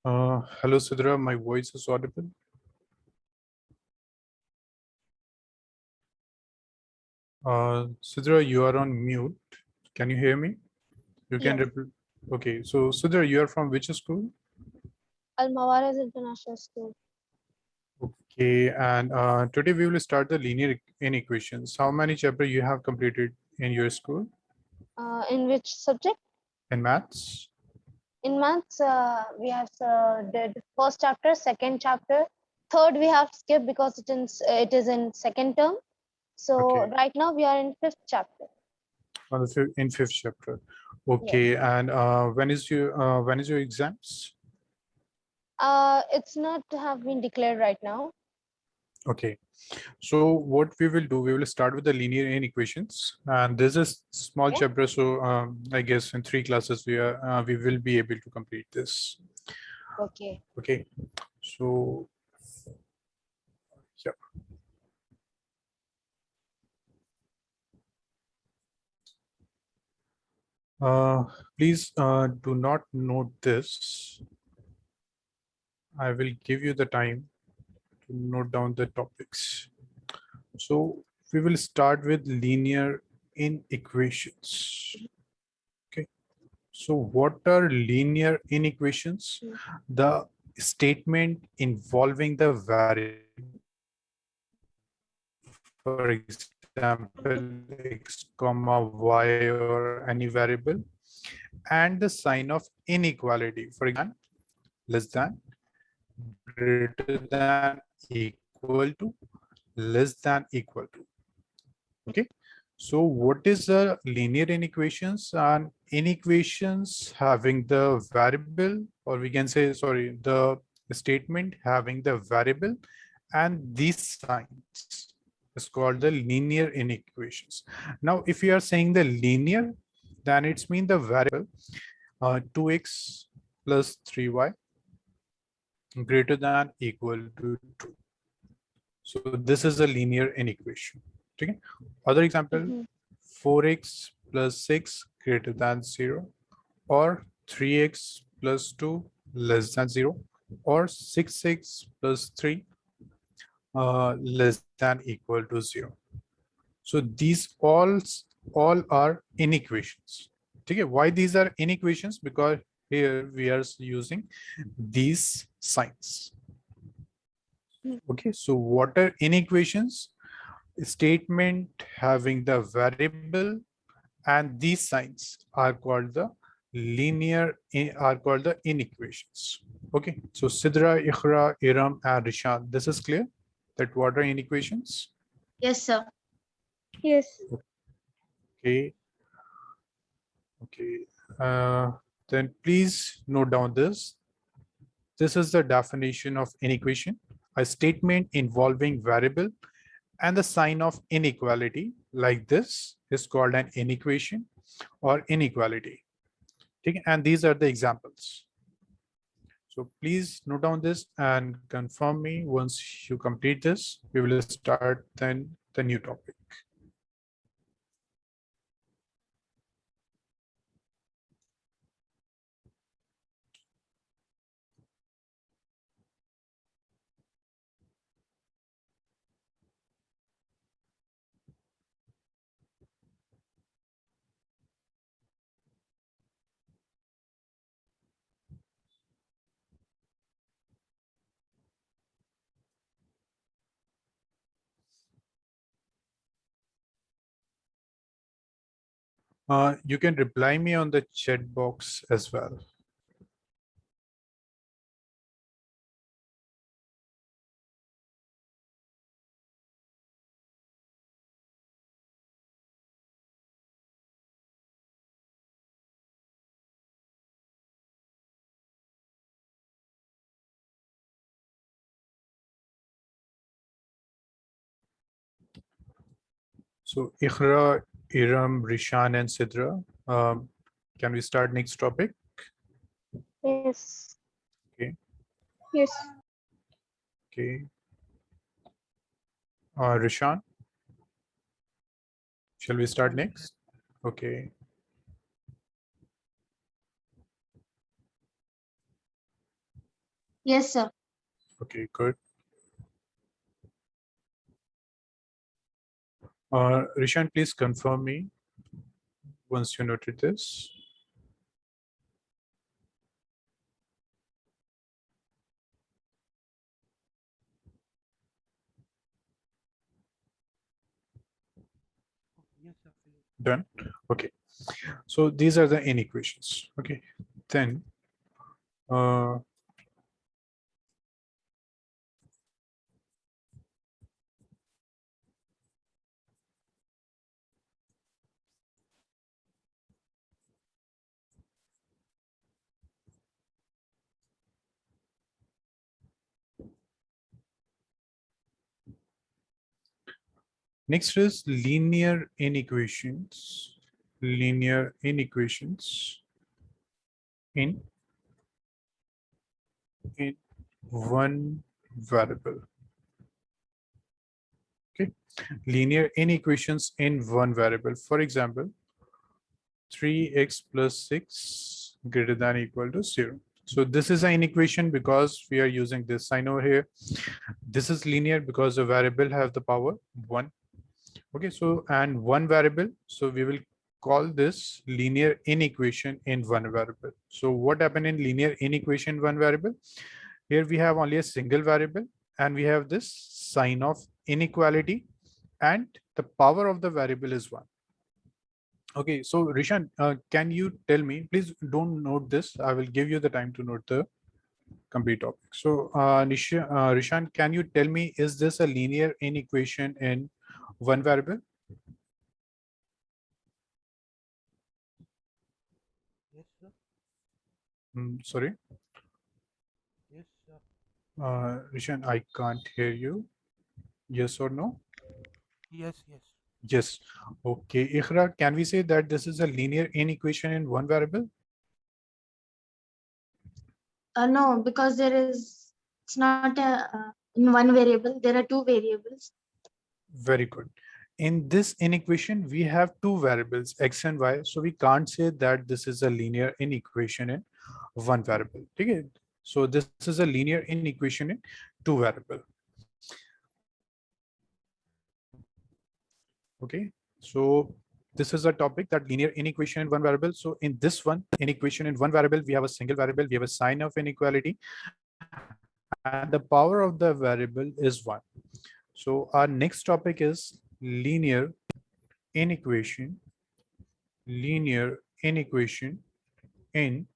Hello, Sidra. My voice is audible. Sidra, you are on mute. Can you hear me? You can Yes, reply. Okay, so Sidra, you are from which school? Al Mawaraz International School. Okay, and today we will start the linear inequations. How many chapters you have completed in your school In which subject? in maths? In maths, we have did first chapter, second chapter, third we have skipped because it is in second term. So Okay, right now we are in fifth chapter. on the in fifth chapter. Yes. Okay, and when is your exams? It's not have been declared right now. Okay. So what we will do, we will start with the linear inequations, and this is small Okay. chapter. So I guess in 3 classes we will be able to complete this. Okay. Okay. So yeah. Please do not note this. I will give you the time to note down the topics. So we will start with linear inequations. Okay. So what are linear inequations? Mm. The statement involving the variable, for example, x comma y or any variable, and the sign of inequality, for example, less than, greater than, equal to, less than, equal to. Okay. So what is a linear inequations? And inequations having the variable, or we can say, sorry, the statement having the variable and these signs is called the linear inequations. Now, if you are saying the linear, then it's mean the variable 2x plus 3y greater than equal to 2. So this is a linear inequation. Okay. Other example, Mhm. 4x plus 6 greater than 0, or 3x plus 2 less than 0, or 6x plus 3 less than equal to 0. So these all are inequations. Okay. Why these are inequations? Because here we are using these signs. Mm. Okay. So what are inequations? Statement having the variable and these signs are called the are called the inequations. Okay, so Sidra, Ikhra, Iram, and Rishan, this is clear that what are inequations? Yes, sir. Yes. Okay, okay. Then please note down this. This is the definition of inequation: a statement involving variable and the sign of inequality like this is called an inequation or inequality. Okay, and these are the examples. So please note down this and confirm me once you complete this. We will start then the new topic. You can reply me on the chat box as well. So Ikhra, Iram, Rishan, and Sidra, can we start next topic? Yes. Okay, Yes. okay. Rishan, shall we start next? Okay. Yes, sir. Okay, good. Rishan, please confirm me once you noted this. Done. Okay. So these are the inequations. Okay. Then uh, next is linear inequations. Linear inequations in in one variable. Okay. Linear inequations in one variable. For example, 3x plus 6 greater than equal to 0. So this is an inequation because we are using this sign over here. This is linear because the variable have the power 1. Okay, so and one variable. So we will call this linear inequation in one variable. So what happened in linear inequation one variable? Here we have only a single variable and we have this sign of inequality and the power of the variable is 1. Okay, so Rishan, can you tell me, please don't note this. I will give you the time to note the complete topic. So Rishan, can you tell me, is this a linear inequation in one variable? Yes, sir. Sorry, Yes, sir. Rishan, I can't hear you. Yes or no? Yes, yes. Yes. Okay, Ikhra, can we say that this is a linear inequation in one variable? No, because it's not in one variable. There are two variables. Very good. In this inequation, we have two variables, x and y. So we can't say that this is a linear inequation in one variable. Okay. So this is a linear inequation in two variable. Okay. So this is a topic that linear inequation in one variable. So in this one inequation in one variable, we have a single variable, we have a sign of inequality, and the power of the variable is 1. So our next topic is inequation, linear inequation in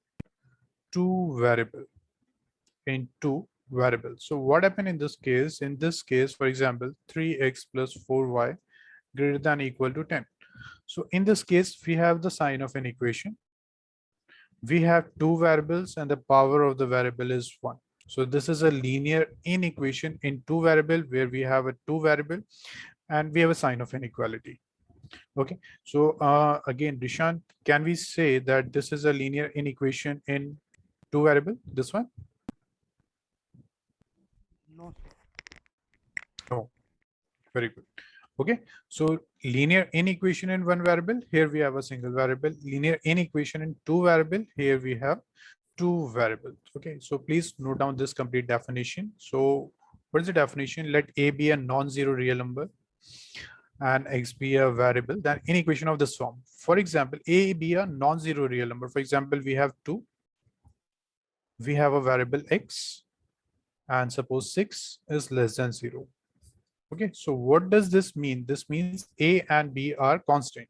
two variable, in two variables. So what happened in this case? In this case, for example, 3x plus 4y greater than equal to 10. So in this case, we have the sign of an equation. We have two variables and the power of the variable is 1. So this is a linear inequation in two variable where we have a two variable and we have a sign of inequality. Okay, so again, Dishant, can we say that this is a linear inequation in two variable, this one? No, sir. No, very good. Okay, so linear inequation in one variable, here we have a single variable. Linear inequation in two variable, here we have two variables. Okay, so please note down this complete definition. So what is the definition? Let a be a non-zero real number and x be a variable, then inequation of this form. For example, a be a non-zero real number. For example, we have two, we have a variable x, and suppose 6 is less than 0. Okay, so what does this mean? This means a and b are constant.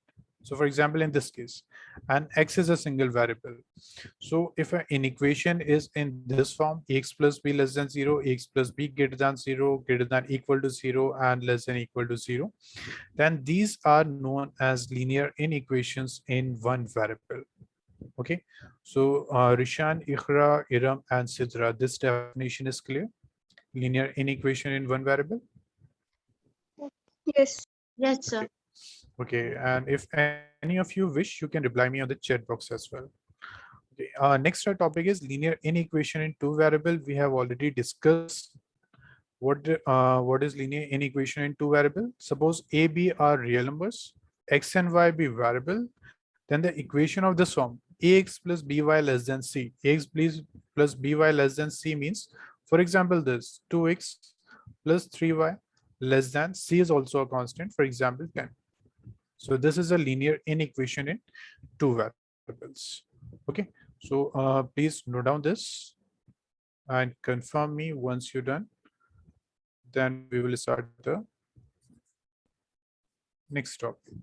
So for example, in this case, and x is a single variable. So if an inequation is in this form, ax plus b less than 0, ax plus b greater than 0, greater than equal to 0, and less than equal to 0, then these are known as linear inequations in one variable. Okay, so Rishan, Ikhra, Iram, and Sidra, this definition is clear. Linear inequation in one variable. Yes. Yes, sir. Okay. Okay, and if any of you wish, you can reply me on the chat box as well. Okay. Next our topic is linear inequation in two variable. We have already discussed what is linear inequation in two variable. Suppose a, b are real numbers, x and y be variable, then the equation of this form ax plus by less than c. Ax please plus by less than c means, for example, this 2x plus 3y less than c is also a constant, for example, 10. So this is a linear inequation in two variables. Okay, so please note down this and confirm me once you're done. Then we will start the next topic.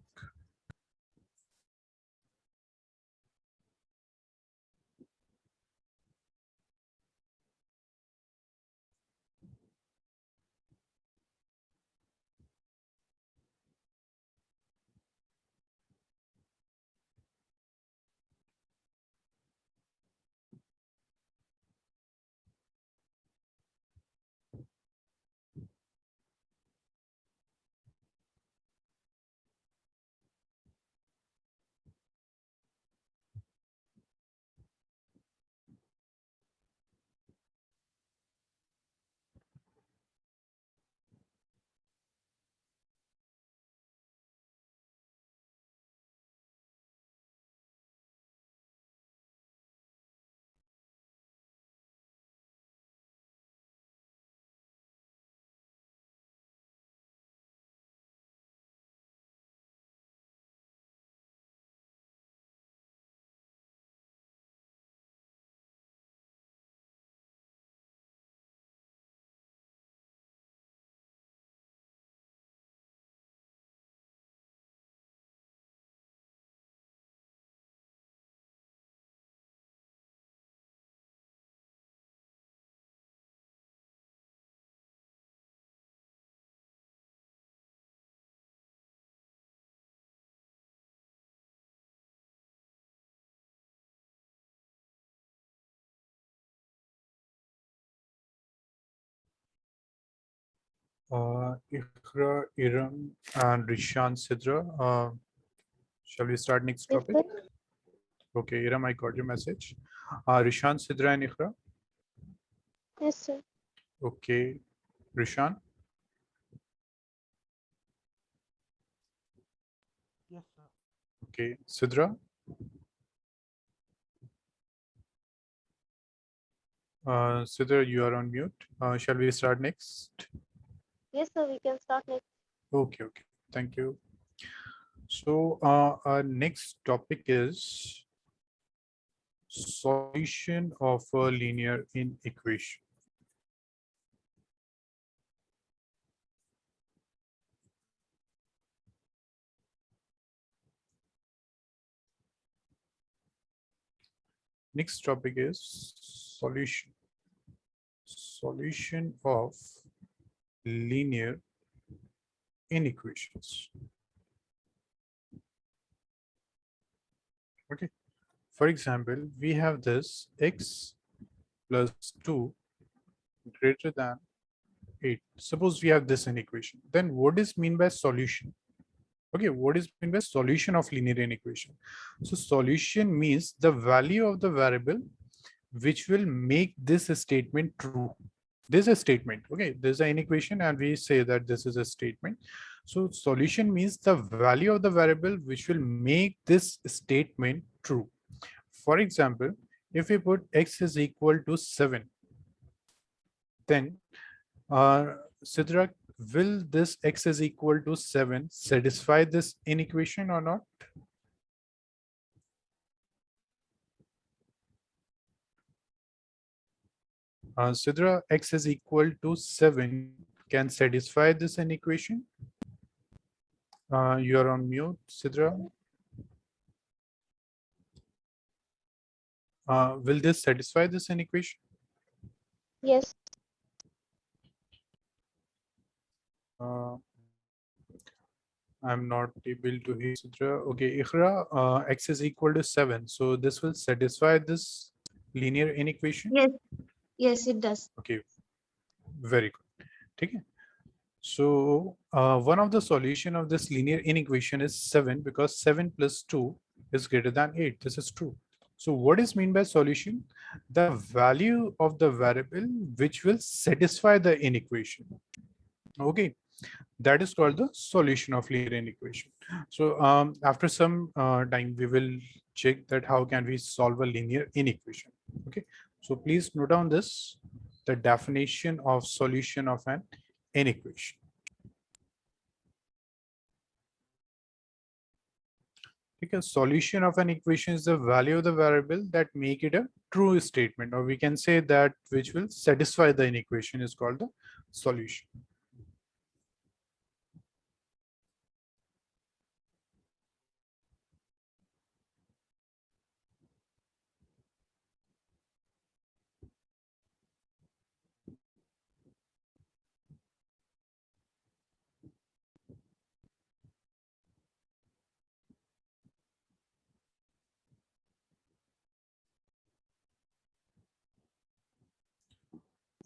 Ikhra, Iram, and Rishan Sidra. Shall we start next Yes, topic? sir. Okay, Iram, I got your message. Rishan, Sidra, and Ikhra. Yes, sir. Okay, Rishan. Yes, sir. Okay, Sidra. Sidra, you are on mute. Shall we start next? Yes, sir. We can start next. Okay, thank you. So our next topic is solution of a linear inequation. Next topic is solution of linear inequations. Okay, for example, we have this x plus 2 greater than 8. Suppose we have this inequation. Then what is mean by solution? Okay, what is mean by solution of linear inequation? So solution means the value of the variable which will make this statement true. This is a statement. Okay, there's an inequation and we say that this is a statement. So solution means the value of the variable which will make this statement true. For example, if we put x is equal to 7, then Sidrak, will this x is equal to 7 satisfy this inequation or not? Sidra, x is equal to 7 can satisfy this inequation. You are on mute, Sidra. Will this satisfy this inequation? Yes. Uh, I'm not able to hear Sidra. Okay, Ikhra, x is equal to 7. So this will satisfy this linear inequation? Yes, yes, it does. Okay, very good. Okay. So one of the solution of this linear inequation is 7 because 7 plus 2 is greater than 8. This is true. So what is mean by solution? The value of the variable which will satisfy the inequation. Okay, that is called the solution of linear inequation. So after some time, we will check that how can we solve a linear inequation. Okay, So please note down this, the definition of solution of an inequation. Because solution of an equation is the value of the variable that make it a true statement, or we can say that which will satisfy the inequation is called the solution.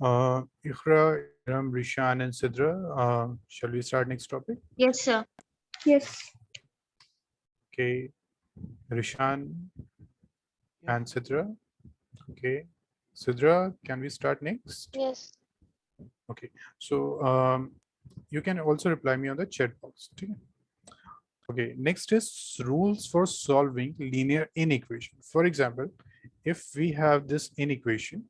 Ikhra, Iram, Rishan, and Sidra, shall we start next topic? Yes, sir. Yes. Okay, Rishan Yes, and Sidra. Okay, Sidra, can we start next? Yes. Okay, so you can also reply me on the chat box. Okay? Okay, next is rules for solving linear inequation. For example, if we have this inequation,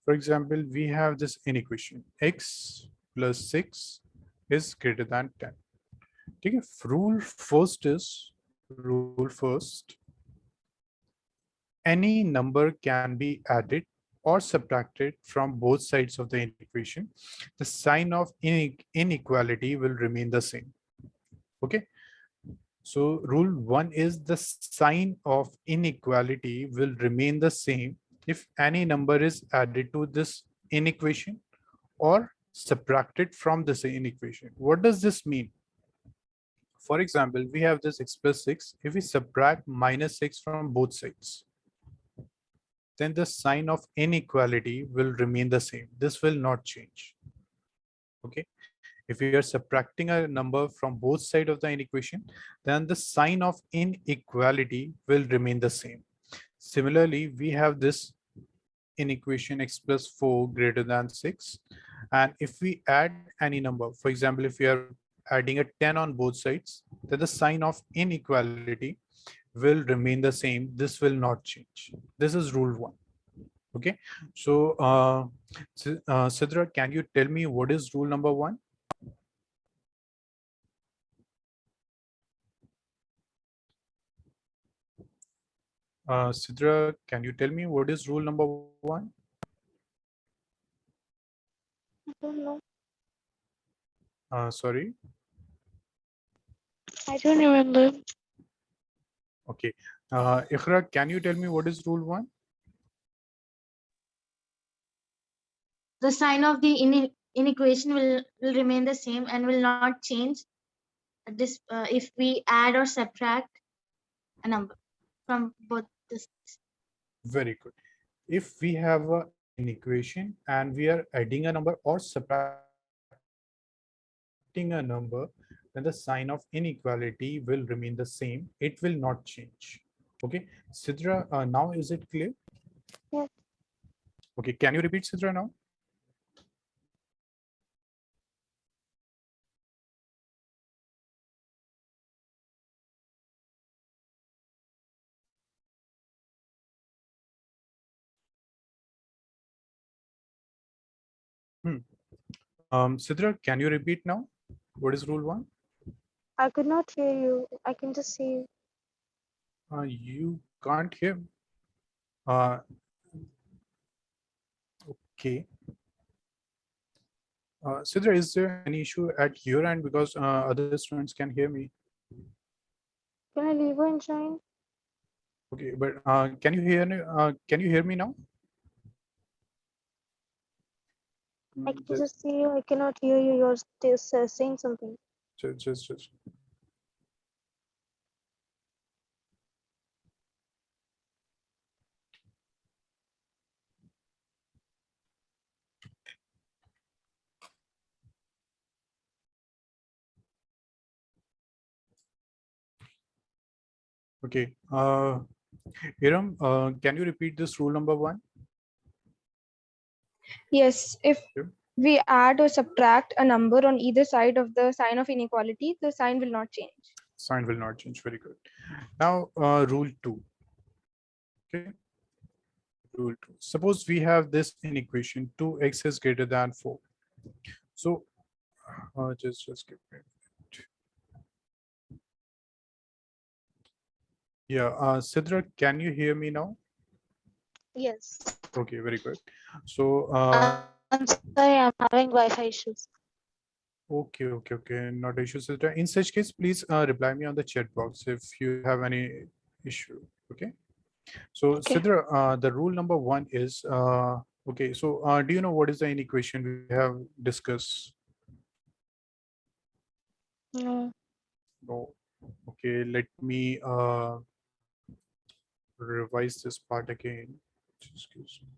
for example, we have this inequation x plus 6 is greater than 10. Okay, rule first, any number can be added or subtracted from both sides of the inequation. The sign of inequality will remain the same. Okay, so rule one is the sign of inequality will remain the same if any number is added to this inequation or subtracted from this inequation. What does this mean? For example, we have this x plus 6. If we subtract minus 6 from both sides, then the sign of inequality will remain the same. This will not change. Okay. If we are subtracting a number from both sides of the inequation, then the sign of inequality will remain the same. Similarly, we have this inequation x plus 4 greater than 6. And if we add any number, for example, if we are adding a 10 on both sides, then the sign of inequality will remain the same. This will not change. This is rule one. Okay. So, Sidra, can you tell me what is rule number one? Sidra, can you tell me what is rule number one? I don't know. Sorry. I don't remember. Okay. Ikhra, can you tell me what is rule one? The sign of the inequation will remain the same and will not change this if we add or subtract a number from both the sides. Very good. If we have an inequation and we are adding a number or subtracting a number, then the sign of inequality will remain the same. It will not change. Okay. Sidra, now is it clear? Yes. Okay. Can you repeat, Sidra, now? Hmm. Sidra, can you repeat now? What is rule one? I could not hear you. I can just see you. You can't hear. Uh, okay. Sidra, is there any issue at your end because other students can hear me? Can I leave and join? Okay, but can you hear me now? I can just see you. I cannot hear you. You're still saying something. Just. Okay. Iram, can you repeat this rule number one? Yes. If Sure. we add or subtract a number on either side of the sign of inequality, the sign will not change. Sign will not change. Very good. Now, rule 2. Okay. Rule 2. Suppose we have this inequation 2x is greater than 4. So just give me a minute. Yeah, Sidra, can you hear me now? Yes. Okay, very good. So I'm sorry, I'm having Wi-Fi issues. okay, not issue, Sidra. In such case, please reply me on the chat box if you have any issue. Okay. So Okay. Sidra, the rule number 1 is okay. So do you know what is the inequation we have discussed? No. No. Okay, let me revise this part again. Excuse me.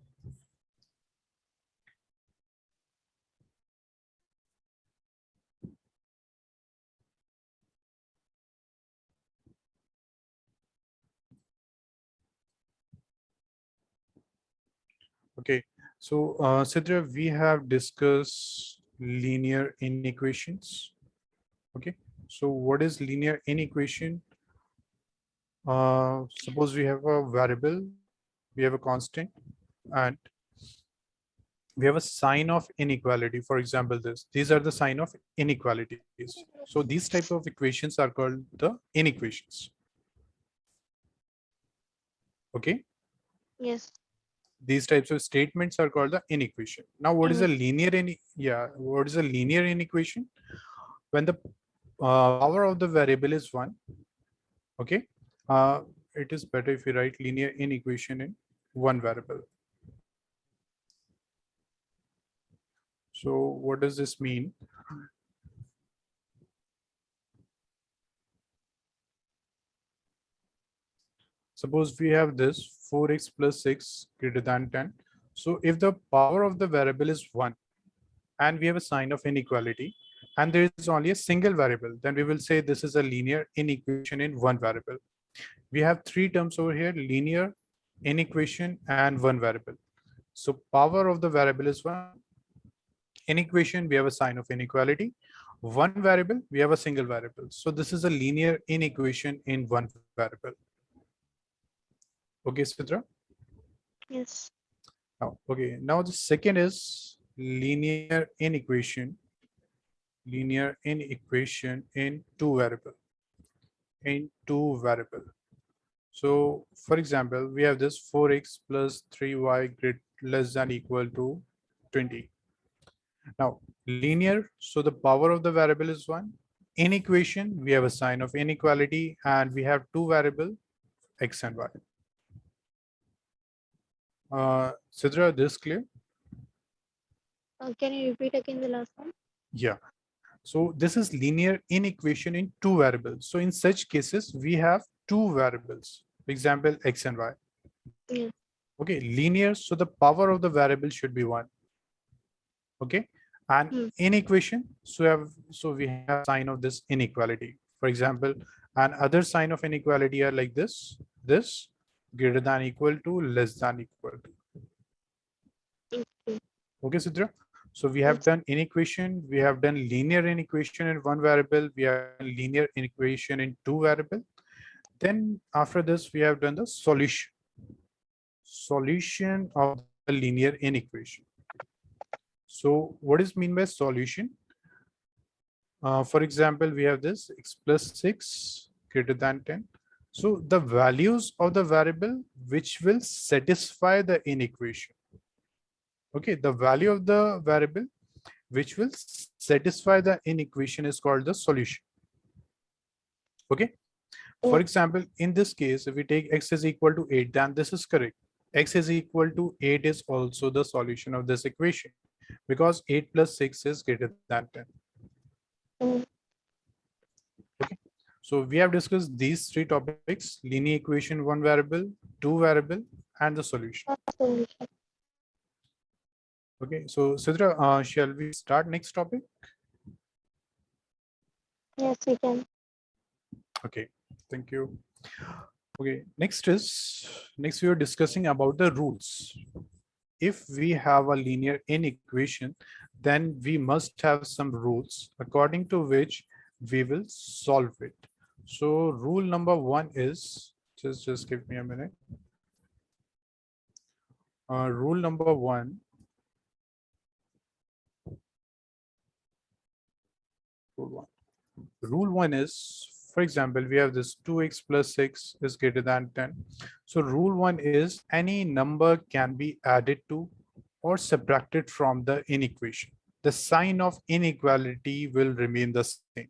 Okay, so Sidra, we have discussed linear inequations. Okay, so what is linear inequation? Suppose we have a variable, we have a constant, and we have a sign of inequality. For example, these are the sign of inequalities. So these type of equations are called the inequations. Okay, Yes. these types of statements are called the inequation. Now, what is a linear what is a linear inequation? When the power of the variable is 1. Okay, uh, it is better if you write linear inequation in one variable. So what does this mean? Suppose we have this 4x plus 6 greater than 10. So if the power of the variable is 1 and we have a sign of inequality and there is only a single variable, then we will say this is a linear inequation in one variable. We have 3 terms over here: linear, inequation, and one variable. So power of the variable is 1. Inequation, we have a sign of inequality. One variable, we have a single variable. So this is a linear inequation in one variable. Okay, Sidra? Yes. Now the second is linear inequation. Linear inequation in two variable. So for example, we have this 4x plus 3y less than equal to 20. Now linear, so the power of the variable is 1. Inequation, we have a sign of inequality and we have two variable x and y. Sidra, this clear? Can you repeat again the last one? Yeah. So this is linear inequation in two variables. So in such cases, we have two variables, for example, x and y. Yes. Okay, linear, so the power of the variable should be 1. Okay, and inequation, so we have sign of this inequality. For example, and other sign of inequality are like this greater than equal to, less than equal to. Okay, Sidra. So we have done inequation, we have done linear inequation in one variable, we have done linear inequation in two variable. Then after this, we have done the solution of the linear inequation. So what is mean by solution? For example, we have this x plus 6 greater than 10. So the values of the variable which will satisfy the inequation. Okay, the value of the variable which will satisfy the inequation is called the solution. Okay. For example, in this case, if we take x is equal to 8, then this is correct. X is equal to 8 is also the solution of this equation because 8 plus 6 is greater than 10. Okay. So we have discussed these three topics: linear equation, one variable, two variable, and the solution. Okay. So Sidra, shall we start next topic? Yes, we can. Okay. Thank you. Okay. Next we are discussing about the rules. If we have a linear inequation, then we must have some rules according to which we will solve it. So rule number one is, just give me a minute. Rule number one. Rule one. Rule one is, for example, we have this 2x plus 6 is greater than 10. So rule one is any number can be added to or subtracted from the inequation. The sign of inequality will remain the same.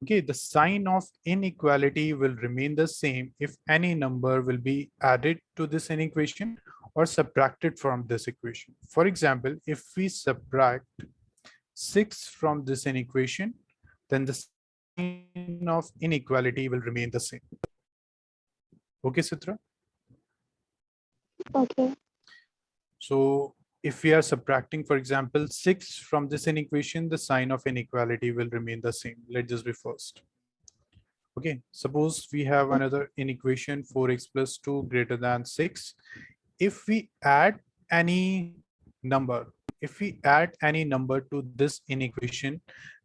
Okay, the sign of inequality will remain the same if any number will be added to this inequation or subtracted from this equation. For example, if we subtract 6 from this inequation, then the sign of inequality will remain the same. Okay, Sutra? Okay. So if we are subtracting, for example, 6 from this inequation, the sign of inequality will remain the same. Let's just be first. Okay, suppose we have another inequation 4x plus 2 greater than 6. If we add any number, to this inequation,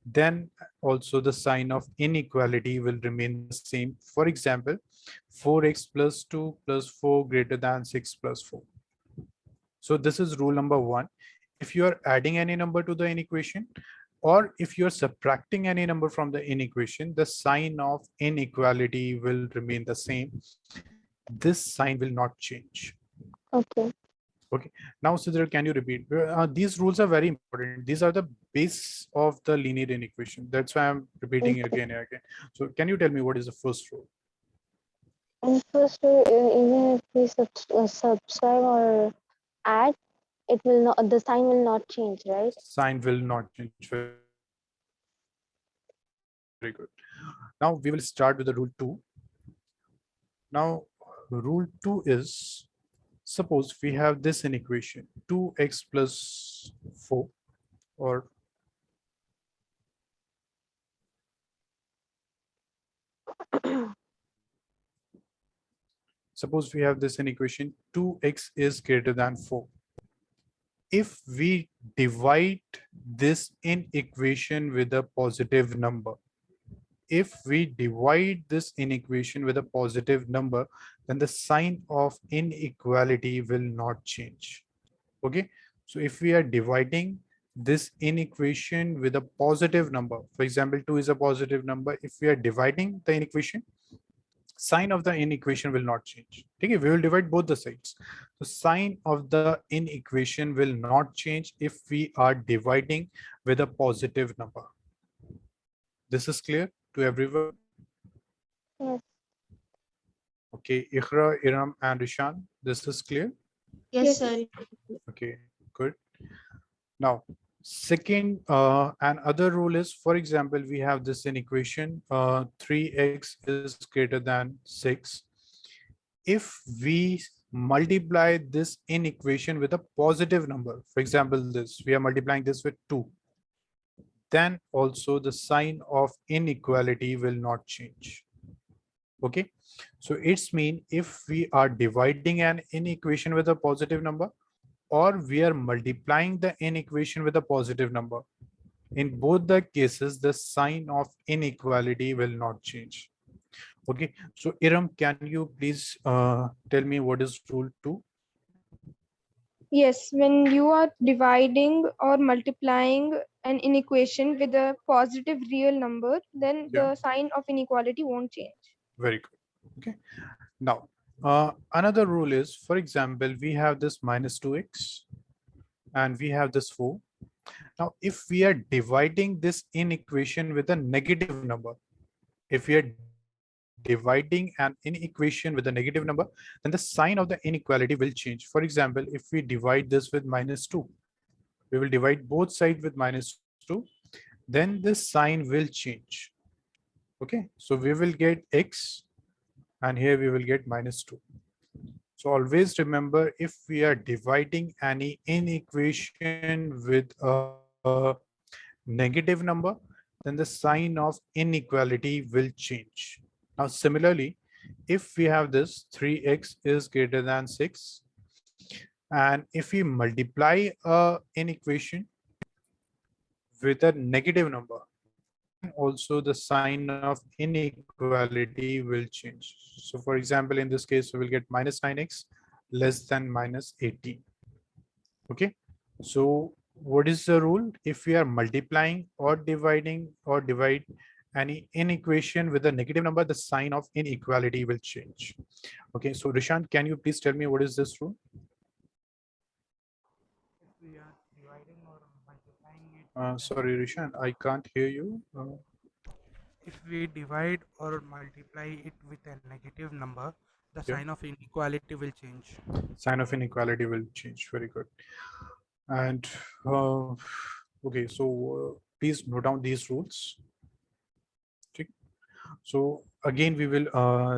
then also the sign of inequality will remain the same. For example, 4x plus 2 plus 4 greater than 6 plus 4. So this is rule number one. If you are adding any number to the inequation, or if you're subtracting any number from the inequation, the sign of inequality will remain the same. This sign will not change. Okay. Okay. Now, Sidra, can you repeat? These rules are very important. These are the base of the linear inequation. That's why I'm repeating it Okay. again and again. So can you tell me what is the first rule? And first, even if we subscribe or add, it will not. The sign will not change, right? Sign will not change. Very good. Now we will start with the rule 2. Now, rule 2 is, suppose we have this inequation 2x plus 4, or suppose we have this inequation 2x is greater than 4. If we divide this inequation with a positive number, then the sign of inequality will not change. Okay, so if we are dividing this inequation with a positive number, for example, 2 is a positive number. If we are dividing the inequation, sign of the inequation will not change. Okay, we will divide both the sides. The sign of the inequation will not change if we are dividing with a positive number. This is clear to everyone? Yes. Okay, Ikhra, Iram, and Rishan, this is clear? Yes, sir. Okay, good. Now, second, and other rule is, for example, we have this inequation 3x is greater than 6. If we multiply this inequation with a positive number, for example, this, we are multiplying this with 2, then also the sign of inequality will not change. Okay, so it's mean if we are dividing an inequation with a positive number, or we are multiplying the inequation with a positive number, in both the cases, the sign of inequality will not change. Okay, so Iram, can you please tell me what is rule 2? Yes, when you are dividing or multiplying an inequation with a positive real number, then Yeah, the sign of inequality won't change. very good. Okay, now another rule is, for example, we have this minus 2x and we have this 4. Now, if we are dividing this inequation with a negative number, if we are dividing an inequation with a negative number, then the sign of the inequality will change. For example, if we divide this with minus 2, we will divide both sides with minus 2, then this sign will change. Okay, so we will get x, and here we will get minus 2. So always remember, if we are dividing any inequation with a negative number, then the sign of inequality will change. Now, similarly, if we have this 3x is greater than 6, and if we multiply a inequation with a negative number, then also the sign of inequality will change. So for example, in this case, we will get minus 9x less than minus 18. Okay. So what is the rule? If we are multiplying or dividing or divide any inequation with a negative number, the sign of inequality will change. Okay. So Rishan, can you please tell me what is this rule? If we are dividing or multiplying it with a Sorry, Rishan, I can't hear you. if we divide or multiply it with a negative number, the Yeah. sign of inequality will change. Sign of inequality will change. Very good. And okay, so please note down these rules. Okay. So again, we will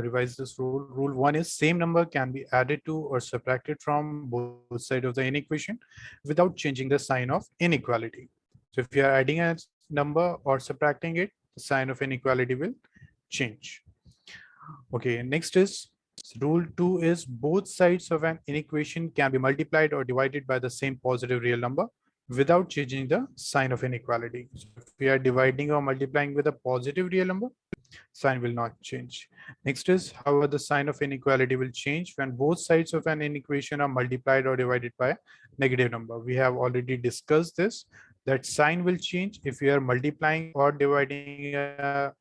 revise this rule. Rule one is same number can be added to or subtracted from both sides of the inequation without changing the sign of inequality. So if you are adding a number or subtracting it, the sign of inequality will change. Okay, next is rule two is both sides of an inequation can be multiplied or divided by the same positive real number without changing the sign of inequality. So if we are dividing or multiplying with a positive real number, sign will not change. Next is, however, the sign of inequality will change when both sides of an inequation are multiplied or divided by a negative number. We have already discussed this, that sign will change if we are multiplying or dividing a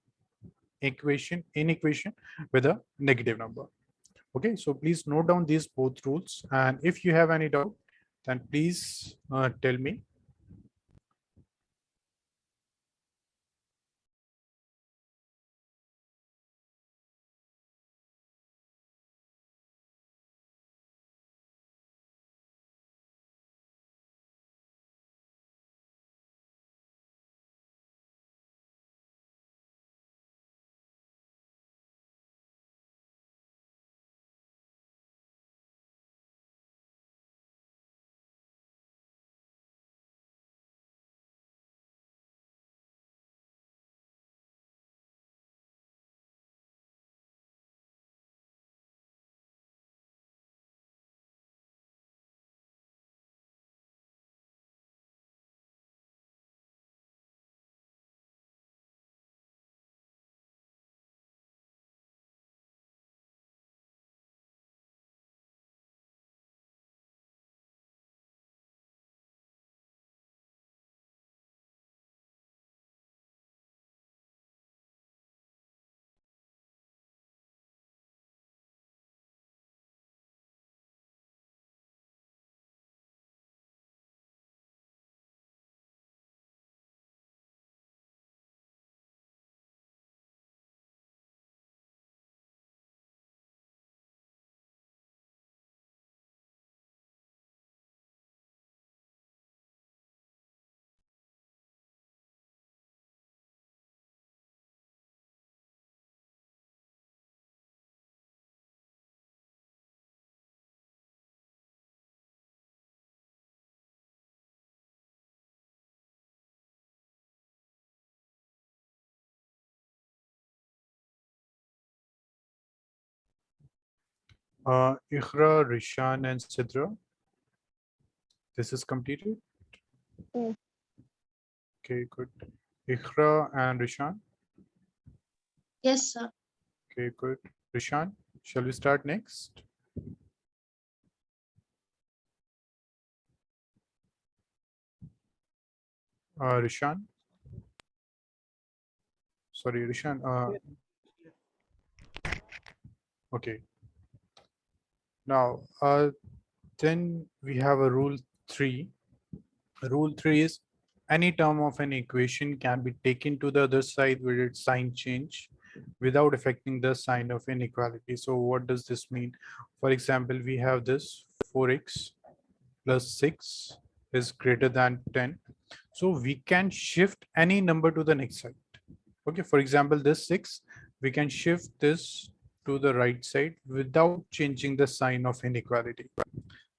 inequation with a negative number. Okay, so please note down these both rules, and if you have any doubt, then please tell me. Ikhra, Rishan, and Sidra, this is completed. Mm. Okay, good. Ikhra and Rishan. Yes, sir. Okay, good. Rishan, shall we start next? Rishan. Sorry, Rishan. Okay. Now, then we have a rule three. Rule three is any term of an equation can be taken to the other side with its sign change without affecting the sign of inequality. So what does this mean? For example, we have this 4x plus 6 is greater than 10. So we can shift any number to the next side. Okay, for example, this 6, we can shift this to the right side without changing the sign of inequality.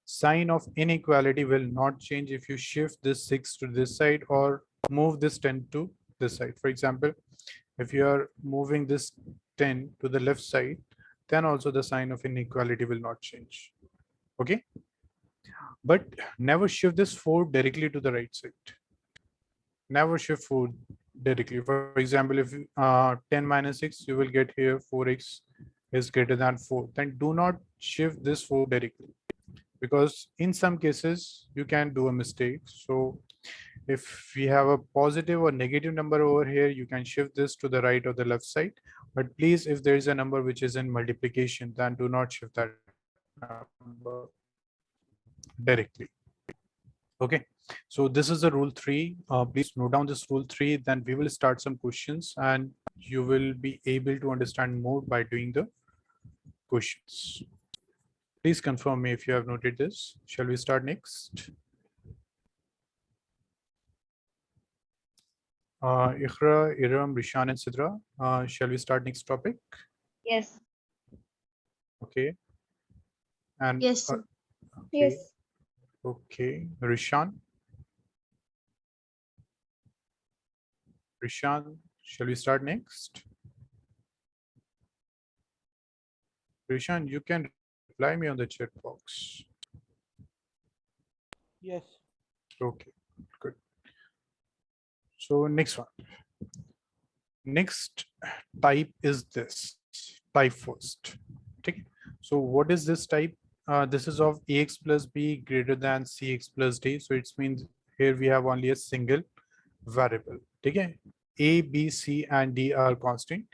Sign of inequality will not change if you shift this 6 to this side or move this 10 to this side. For example, if you are moving this 10 to the left side, then also the sign of inequality will not change. Okay, but never shift this 4 directly to the right side. Never shift 4 directly. For example, if 10 minus 6, you will get here 4x is greater than 4. Then do not shift this 4 directly, because in some cases you can do a mistake. So if we have a positive or negative number over here, you can shift this to the right or the left side. But please, if there is a number which is in multiplication, then do not shift that number directly. Okay, so this is the rule 3. Please note down this rule 3, then we will start some questions and you will be able to understand more by doing the questions. Please confirm me if you have noted this. Shall we start next? Ikhra, Iram, Rishan, and Sidra. Shall we start next topic? Yes. Okay. And Yes, sir. okay. Yes. Okay. Rishan. Rishan, shall we start next? Rishan, you can reply me on the chat box. Yes. Okay, good. So next one. Next type is this type first. Okay. So what is this type? This is of ax plus b greater than cx plus d. So it means here we have only a single variable. Okay. A, B, C, and D are constant,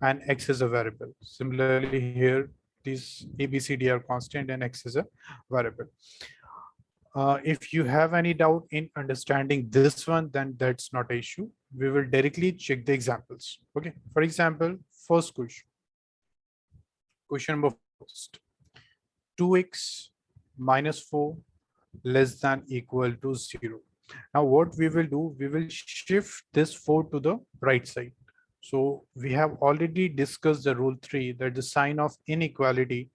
and x is a variable. Similarly, here these A, B, C, D are constant, and x is a variable. If you have any doubt in understanding this one, then that's not an issue. We will directly check the examples. Okay. For example, first question. Question number first. 2x minus 4 less than equal to 0. Now what we will do, we will shift this 4 to the right side. So we have already discussed the rule 3 that the sign of inequality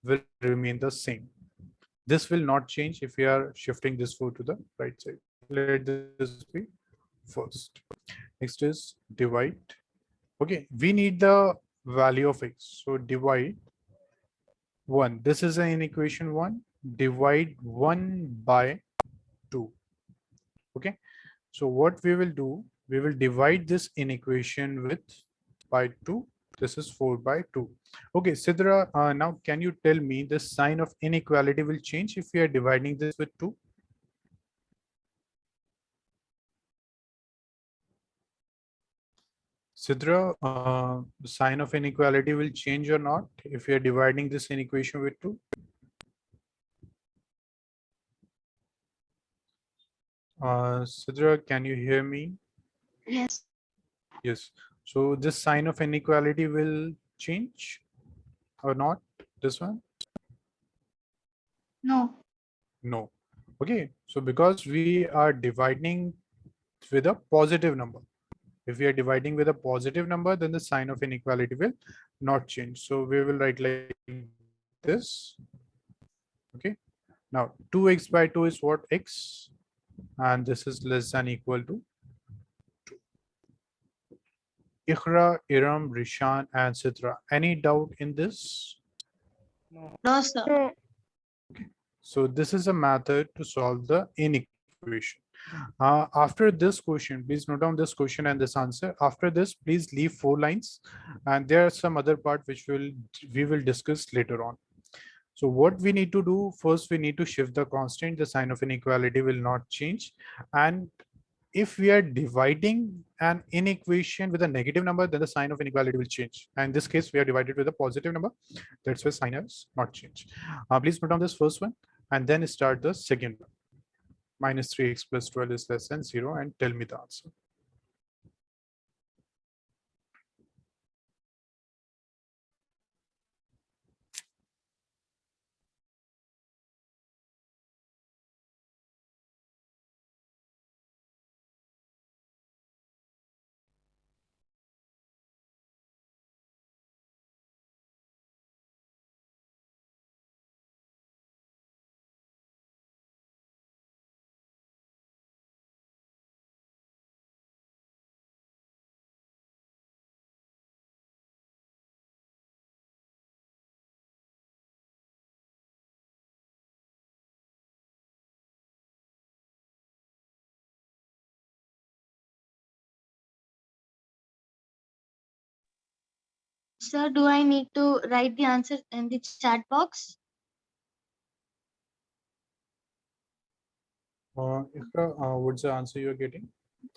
will remain the same. This will not change if we are shifting this 4 to the right side. Let this be first. Next is divide. Okay, we need the value of x. So divide 1. This is an equation 1. Divide 1 by 2. Okay. So what we will do, we will divide this inequation with by 2. This is 4 by 2. Okay, Sidra, now can you tell me the sign of inequality will change if we are dividing this with 2? Sidra, the sign of inequality will change or not if we are dividing this inequation with 2? Sidra, can you hear me? Yes. Yes. So this sign of inequality will change or not? This one? No. No. Okay. So because we are dividing with a positive number. If we are dividing with a positive number, then the sign of inequality will not change. So we will write like this. Okay. Now 2x by 2 is what? X. And this is less than equal to 2. Ikhra, Iram, Rishan, and Sitra. Any doubt in this? No. No, sir. No. So this is a method to solve the inequation. After this question, please note down this question and this answer. After this, please leave 4 lines, and there are some other part which we will discuss later on. So what we need to do first, we need to shift the constant. The sign of inequality will not change, and if we are dividing an inequation with a negative number, then the sign of inequality will change. And in this case, we are divided with a positive number. That's why sign has not changed. Please put down this first one and then start the second one. Minus 3x plus 12 is less than 0, and tell me the answer. Sir, do I need to write the answer in the chat box? Ikra, what's the answer you're getting?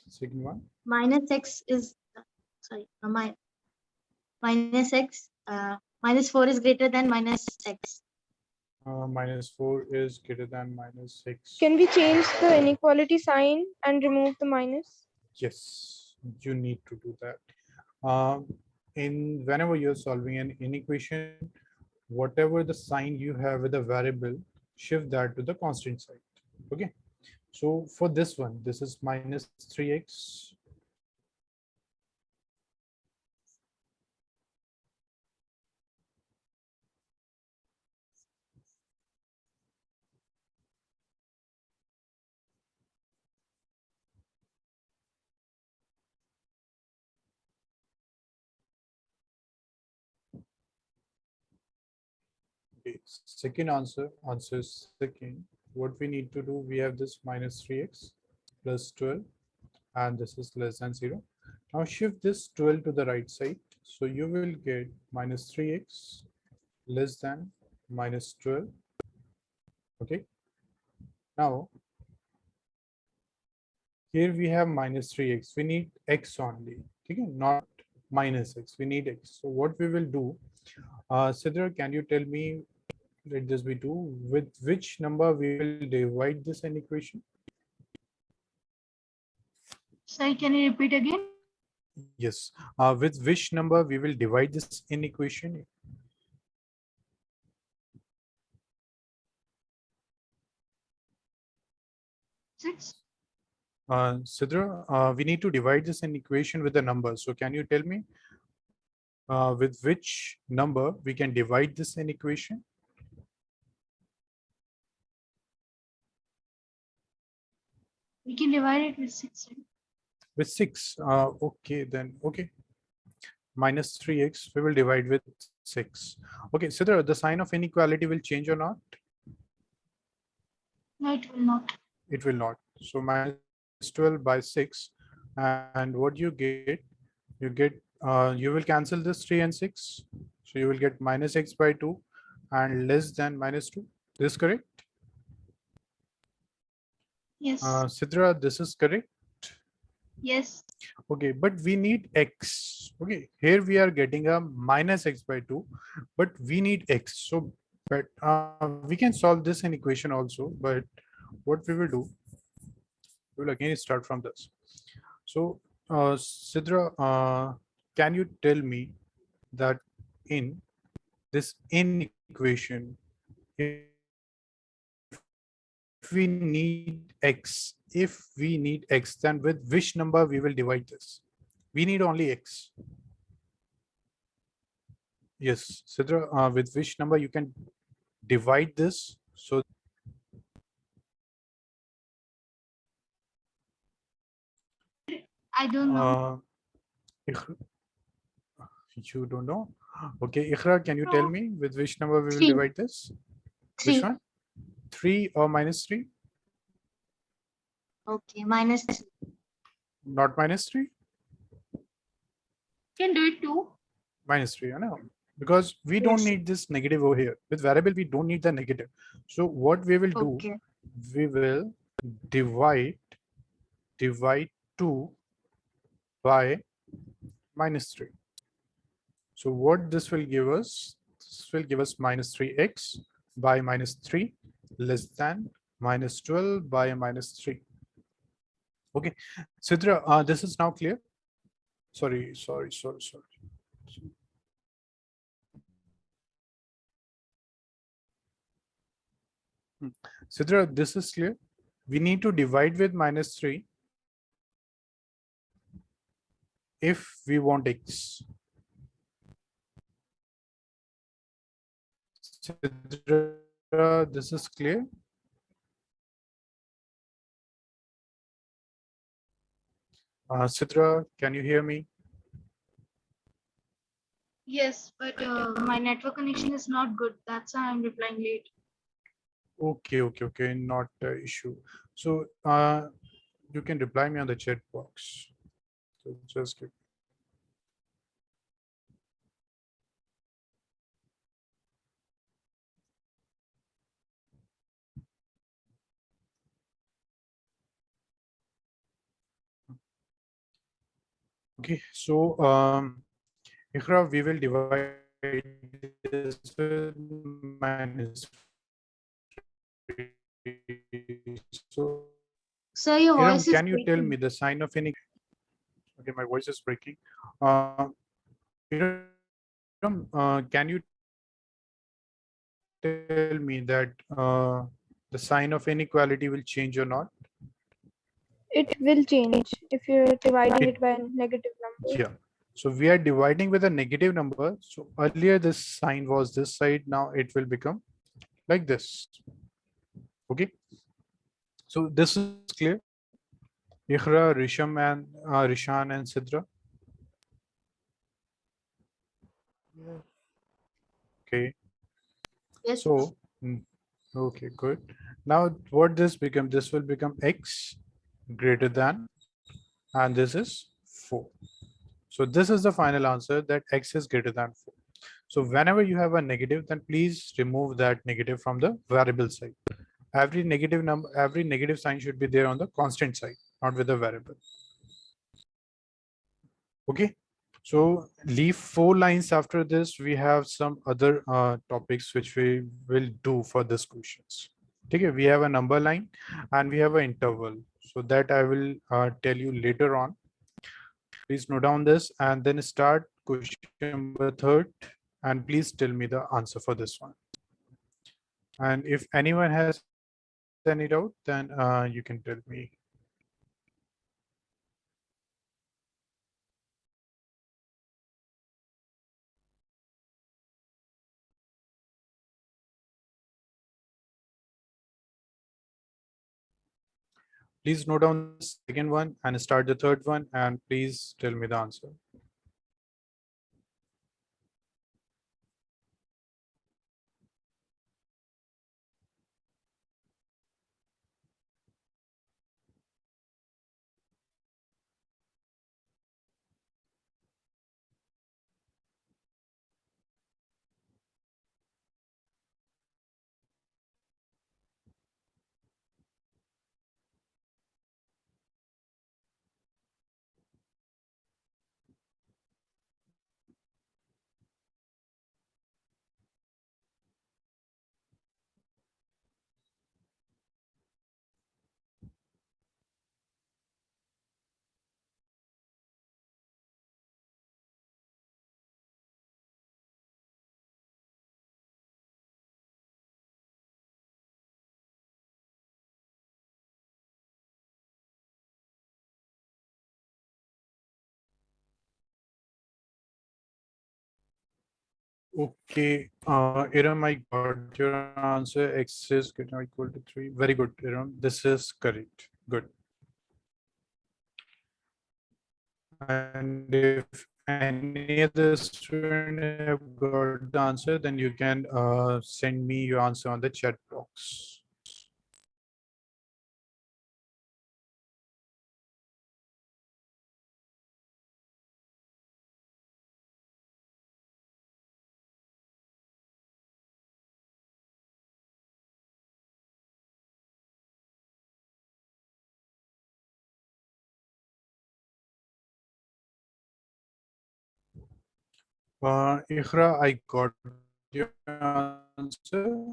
Second one. Minus x is, sorry, minus x, minus 4 is greater than minus x. -4 is greater than -6. Can we change the inequality sign and remove the minus? Yes, you need to do that. In whenever you're solving an inequation, whatever the sign you have with a variable, shift that to the constant side. Okay. So for this one, this is -3x. Okay. Second answer is second. What we need to do, we have this -3x plus 12, and this is less than 0. Now shift this 12 to the right side. So you will get -3x less than -12. Okay. Now here we have -3x. We need x only. Okay, not -x. We need x. So what we will do, Sidra, can you tell me, let this be 2, with which number we will divide this inequation? Sorry, can you repeat again? Yes. With which number we will divide this inequation? Six. Sidra, we need to divide this inequation with a number. So can you tell me with which number we can divide this inequation? We can divide it with 6. With 6. Okay, then. Okay. -3x, we will divide with 6. Okay, Sidra, the sign of inequality will change or not? No, it will not. It will not. So -12 by 6. And what you get, you will cancel this 3 and 6. So you will get -x by 2 and less than -2. This is correct? Yes. Sidra, this is correct? Yes. Okay, but we need x. Okay, here we are getting a -x by 2, but we need x. So, but we can solve this inequation also, but what we will do, we will again start from this. So, Sidra, can you tell me that in this inequation, if we need x, then with which number we will divide this? We need only x. Yes, Sidra, with which number you can divide this? So I don't know. You don't know? Okay, Ikhra, can you tell me with which number we will 3. divide this? Which 3. one? 3 or -3? Okay, minus 3. Not -3? Can do it too. -3, I know. Because we don't Yes. need this negative over here. With variable, we don't need the negative. So what we will do, Okay. we will divide 2 by -3. So what this will give us? This will give us -3x by -3 less than -12 by -3. Okay, Sidra, this is now clear. Sorry. Sidra, this is clear. We need to divide with -3 if we want x. Sidra, this is clear. Sidra, can you hear me? Yes, but my network connection is not good. That's why I'm replying late. Okay, not an issue. So you can reply me on the chat box. So just give Okay, so Iqra, we will divide this with -3. Sir, So your Iram, voice is can you tell breaking. me the sign of inequality? Okay, my voice is breaking. Iram, can you tell me that the sign of inequality will change or not? It will change if you're dividing It, it by a negative number. yeah. So we are dividing with a negative number. So earlier this sign was this side. Now it will become like this. Okay. So this is clear. Ikhra, Risham, and Rishan and Sidra. Yes. Okay. Yes. So okay, good. Now what this become? This will become x greater than, and this is 4. So this is the final answer, that x is greater than 4. So whenever you have a negative, then please remove that negative from the variable side. Every negative number, every negative sign should be there on the constant side, not with the variable. Okay. So leave 4 lines after this. We have some other topics which we will do for this questions. Okay, we have a number line and we have an interval. So that I will tell you later on. Please note down this and then start question number 3rd, and please tell me the answer for this one. And if anyone has any doubt, then you can tell me. Please note down the second one and start the third one, and please tell me the answer. Okay, Iram, I got your answer. X is greater or equal to 3. Very good, Iram. This is correct. Good. And if any other student have got the answer, then you can send me your answer on the chat box. Ikhra, I got your answer,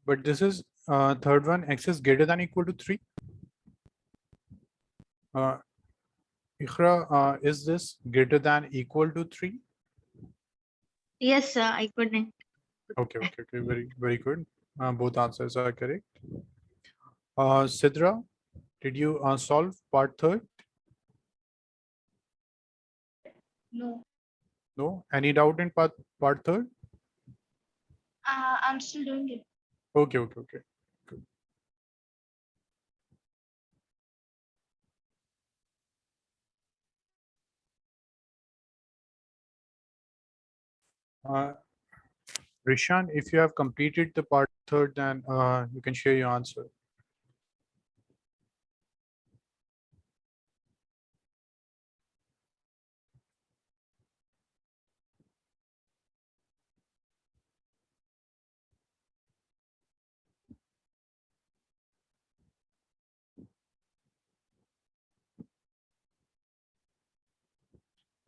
but this is third one. X is greater than equal to 3. Uh, Ikhra, is this greater than equal to 3? Yes, sir. I couldn't. Okay. Very good. Both answers are correct. Sidra, did you solve part third? No, No? Any doubt in part third? I'm still doing it. Okay. Good. Uh, Rishan, if you have completed the part third, then you can share your answer.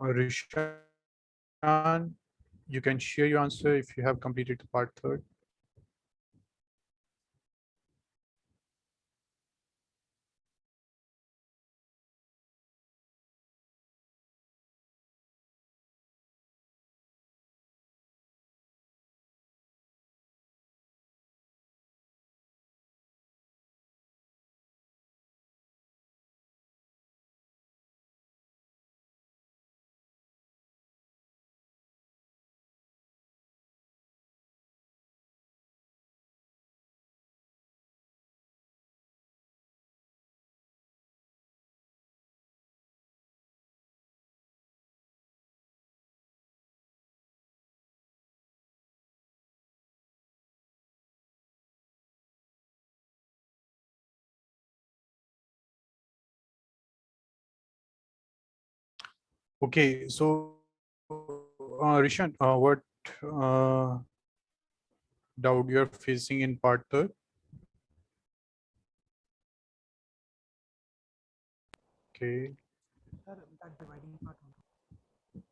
Rishan, you can share your answer if you have completed the part third. Okay, so Rishan, what uh, doubt you're facing in part third? Okay, Sir, that dividing part only.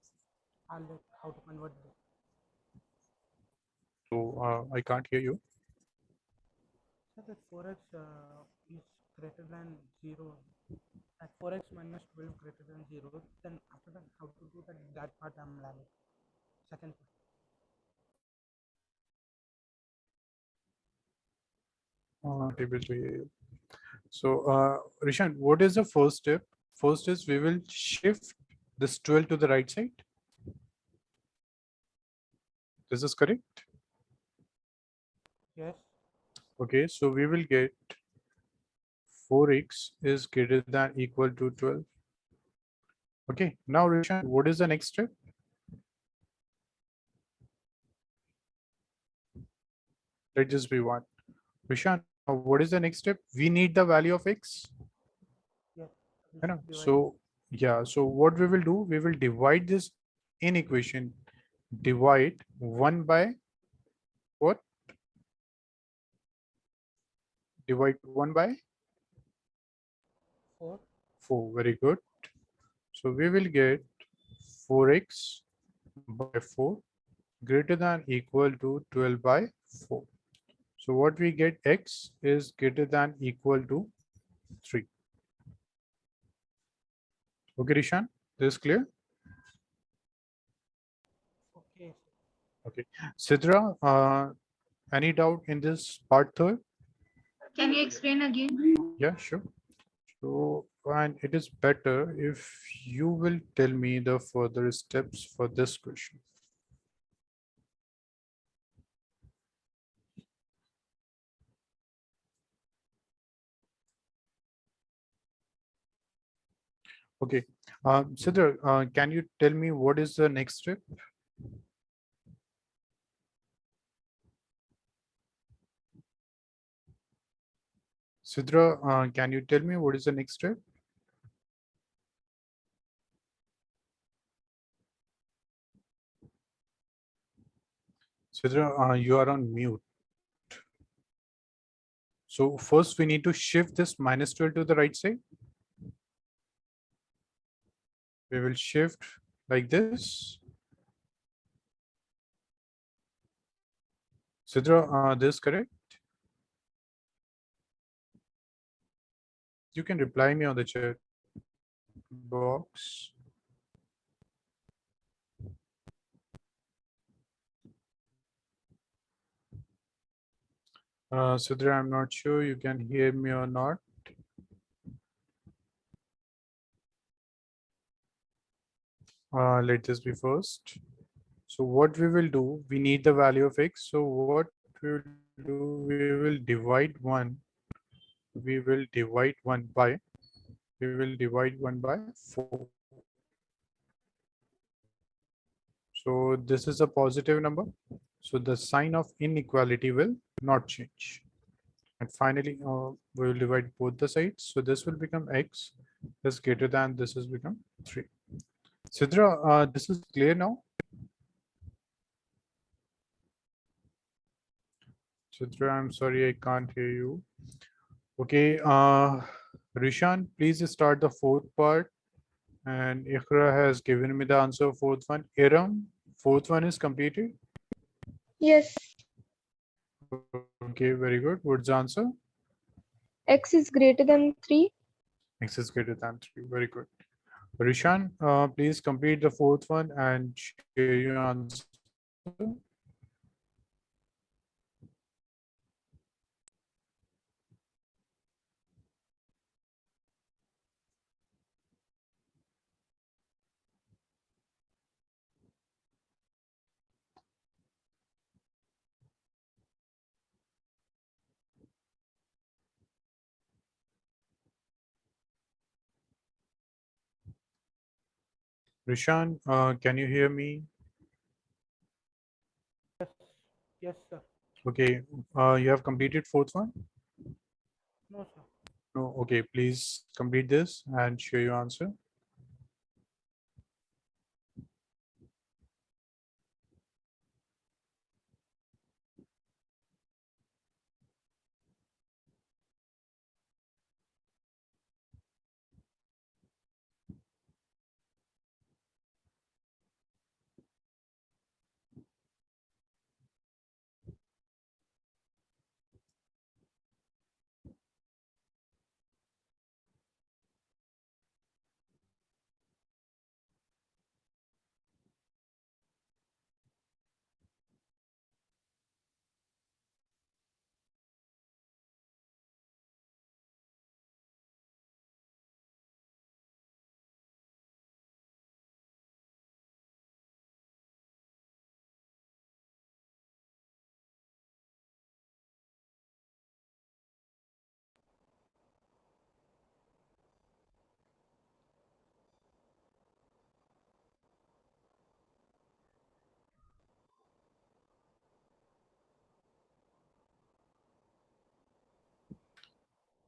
I'll let how to convert this. so I can't hear you. So that 4x is greater than 0. At 4x minus 12 greater than 0. Then after that, how to do that part I'm learning. Second part. Not able to hear you. So, Rishan, what is the first step? First is we will shift this 12 to the right side. This is correct. Yes. Okay, so we will get 4x is greater than equal to 12. Okay, now Rishan, what is the next step? Let this be one. Rishan, what is the next step? We need the value of x. Yes. You know, Divide. so yeah, so what we will do, we will divide this inequation. Divide 1 by what? Divide 1 by 4. 4. Very good. So we will get 4x by 4 greater than equal to 12 by 4. So what we get, x is greater than equal to 3. Okay, Rishan, this is clear? Okay. Okay. Sidra, any doubt in this part third? Can you explain again? Yeah, sure. So, and it is better if you will tell me the further steps for this question. Okay. Sidra, can you tell me what is the next step? Sidra, can you tell me what is the next step? Sidra, you are on mute. So first we need to shift this minus 12 to the right side. We will shift like this. Sidra, this is correct. You can reply me on the chat box. Sidra, I'm not sure you can hear me or not. Let this be first. So what we will do, we need the value of x. So what we will do, we will divide 1. We will divide 1 by, we will divide 1 by 4. So this is a positive number. So the sign of inequality will not change. And finally, we will divide both the sides. So this will become x is greater than this has become 3. Sidra, this is clear now? Sidra, I'm sorry, I can't hear you. Okay, Rishan, please start the fourth part And Iqra has given me the answer, fourth one. Iram, fourth one is completed. Yes. Okay, very good. What's the answer? X is greater than 3. X is greater than 3. Very good. Rishan, please complete the fourth one and share your answer. Rishan, can you hear me? Yes, yes, sir. Okay, you have completed fourth one? No, sir. No, okay, please complete this and share your answer.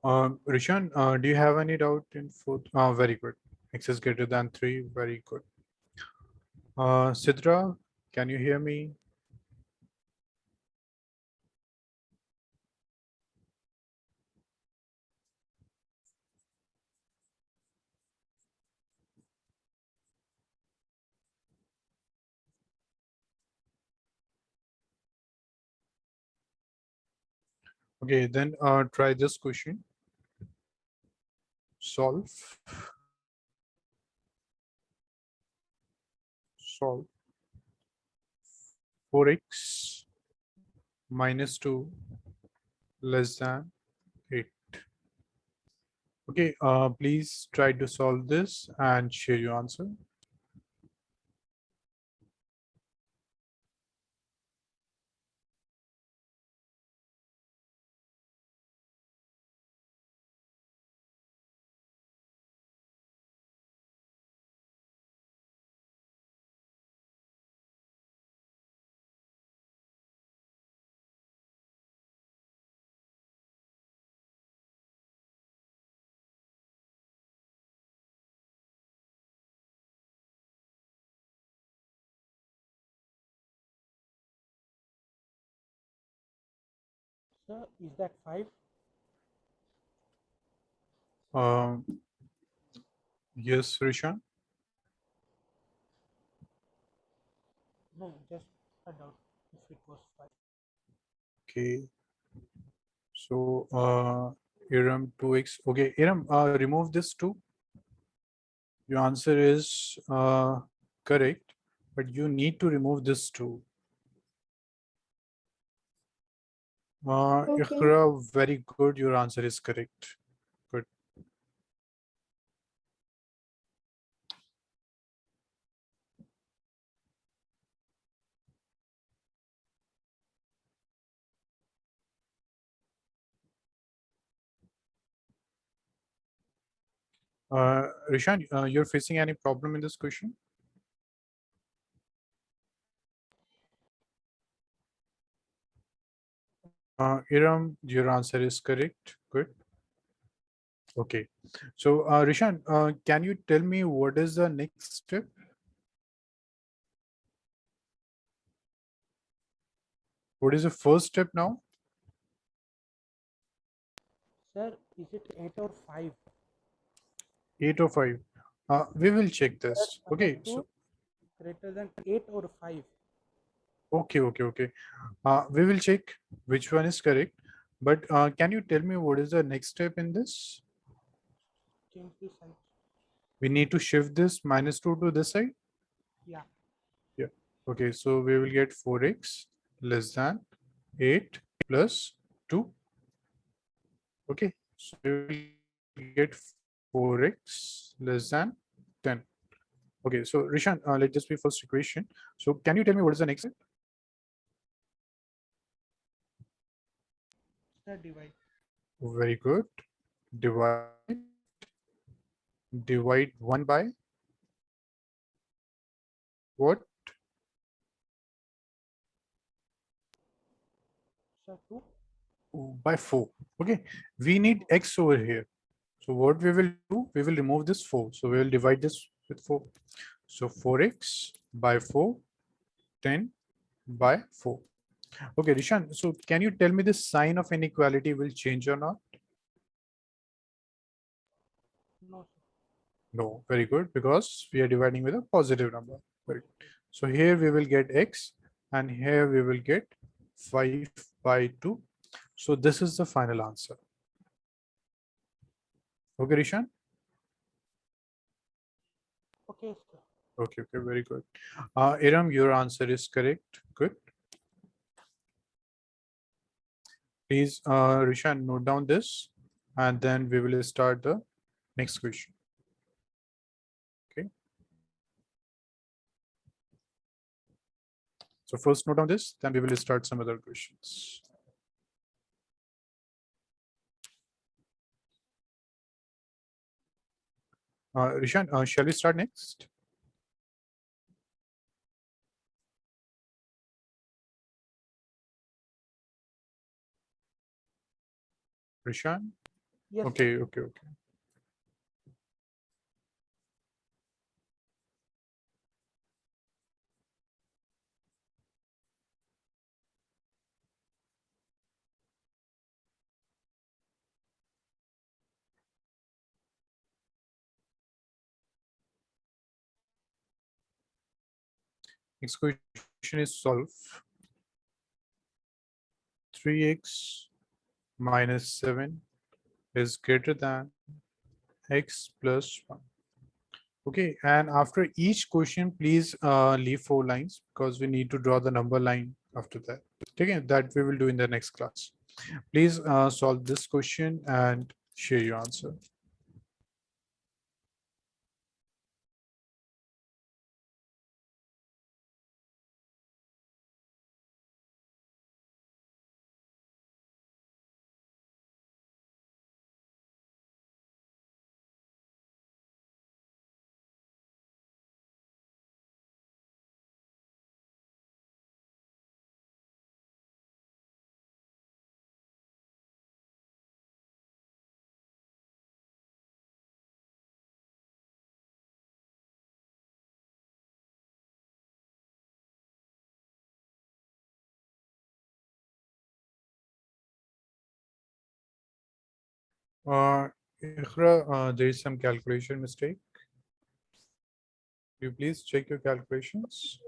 Rishan, do you have any doubt in fourth? Very good. X is greater than 3. Very good. Sidra, can you hear me? Okay, then try this question. Solve. Solve 4x minus 2 less than 8. Okay, please try to solve this and share your answer. Sir, is that 5? Um, yes, Rishan. No, just a doubt if it was 5. Okay, so Iram 2x. Okay, Iram, remove this 2. Your answer is correct, but you need to remove this 2. Okay. Iqra, very good. Your answer is correct. Good. Rishan, you're facing any problem in this question? Iram, your answer is correct. Good. Okay. So, Rishan, can you tell me what is the next step? What is the first step now? Sir, is it 8 or 5? 8 or 5? We will check this. Number Okay, 2 so greater than 8 or 5. okay. We will check which one is correct. But can you tell me what is the next step in this? Change the sign. We need to shift this -2 to this side. Yeah. Yeah. Okay, so we will get 4x less than 8 plus 2. Okay, so we will get 4x less than 10. Okay, so Rishan, let this be first equation. So can you tell me what is the next step? Start divide. Very good. Divide 1 by what? Start 2. By 4. Okay, we need x over here. So what we will do, we will remove this 4. So we will divide this with 4. So 4x by 4, 10 by 4. Okay, Rishan, so can you tell me the sign of inequality will change or not? No, sir. No, very good, because we are dividing with a positive number. Very good. So here we will get x and here we will get 5 by 2. So this is the final answer. Okay, Rishan? Okay, sir. Okay, very good. Iram, your answer is correct. Good. Please, Rishan, note down this and then we will start the next question. Okay. So first note down this, then we will start some other questions. Rishan, shall we start next? Rishan? Yes, sir. Okay. Next question is solve 3x minus 7 is greater than x plus 1. Okay, and after each question, please leave 4 lines because we need to draw the number line after that. Okay, that we will do in the next class. Please solve this question and share your answer. Ikhra, there is some calculation mistake. You please check your calculations.